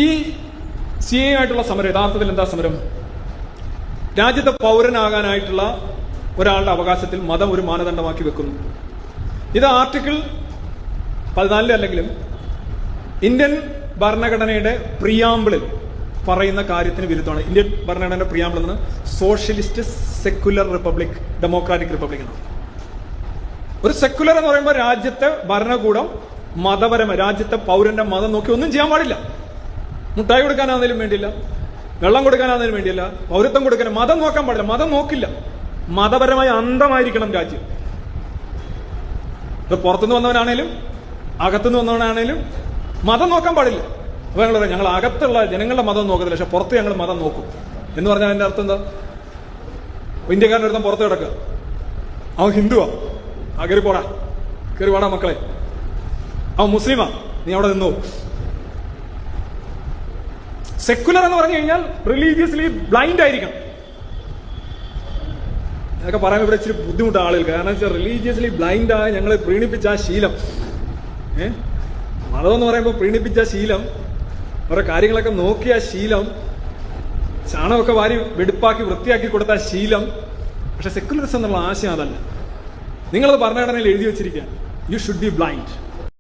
ഈ CAA ആയിട്ടുള്ള സമരം യഥാർത്ഥത്തിൽ എന്താ സമരം? രാജ്യത്തെ പൗരനാകാനായിട്ടുള്ള ഒരാളുടെ അവകാശത്തിൽ മതം ഒരു മാനദണ്ഡമാക്കി വെക്കുന്നു. ഇത് ആർട്ടിക്കിൾ 14 അല്ലെങ്കിലും ഇന്ത്യൻ ഭരണഘടനയുടെ പ്രിയാമ്പിളിൽ പറയുന്ന കാര്യത്തിന് വിരുദ്ധമാണ്. ഇന്ത്യൻ ഭരണഘടനയുടെ പ്രിയാമ്പിൾ എന്ന് socialist secular republic democratic republic ആണ്. ഒരു സെക്യുലർ എന്ന് പറയുമ്പോൾ രാജ്യത്തെ ഭരണകൂടം മതപരമായി രാജ്യത്തെ പൗരന്റെ മതം നോക്കി ഒന്നും ചെയ്യാൻ പാടില്ല. മുട്ടായി കൊടുക്കാനാണെങ്കിലും വേണ്ടിയില്ല, വെള്ളം കൊടുക്കാനാണെങ്കിലും വേണ്ടിയില്ല, പൗരത്വം കൊടുക്കാൻ മതം നോക്കാൻ പാടില്ല. മതം നോക്കില്ല. മതപരമായി അന്ധമായിരിക്കണം രാജ്യം. ഇത് പുറത്തുനിന്ന് വന്നവനാണേലും അകത്തുനിന്ന് വന്നവനാണേലും മതം നോക്കാൻ പാടില്ല. അപ്പൊ ഞങ്ങൾ പറയാം, ഞങ്ങൾ അകത്തുള്ള ജനങ്ങളുടെ മതം നോക്കത്തില്ല, പക്ഷെ പുറത്ത് ഞങ്ങൾ മതം നോക്കും എന്ന് പറഞ്ഞാൽ അതിന്റെ അർത്ഥം എന്താ? ഇന്ത്യക്കാരൻ്റെ അടുത്ത് പുറത്ത് കിടക്കുക, അവൻ ഹിന്ദുവാ, ആ കയറി പോടാ, കയറി പാടാ മക്കളെ, അവൻ മുസ്ലിമാ, നീ അവിടെ നിന്നോ. സെക്യുലർ എന്ന് പറഞ്ഞു കഴിഞ്ഞാൽ റിലീജിയസ്ലി ബ്ലൈൻഡ് ആയിരിക്കണം. അതൊക്കെ പറയാൻ ഇവിടെ ഇച്ചിരി ബുദ്ധിമുട്ടാണ് ആളുകൾക്ക്. കാരണം വെച്ചാൽ റിലീജിയസ്ലി ബ്ലൈൻഡ് ആയ ഞങ്ങളെ പ്രീണിപ്പിച്ച ആ ശീലം, മതം എന്ന് പറയുമ്പോൾ പ്രീണിപ്പിച്ച ശീലം, ഓരോ കാര്യങ്ങളൊക്കെ നോക്കിയ ശീലം, ചാണകമൊക്കെ വാരി വെടുപ്പാക്കി വൃത്തിയാക്കി കൊടുത്ത ശീലം. പക്ഷെ സെക്യുലറിസം എന്നുള്ള ആശയം അതല്ല. നിങ്ങളത് ഭരണഘടനയിൽ എഴുതി വെച്ചിരിക്കുക, യു ഷുഡ് ബി ബ്ലൈൻഡ്.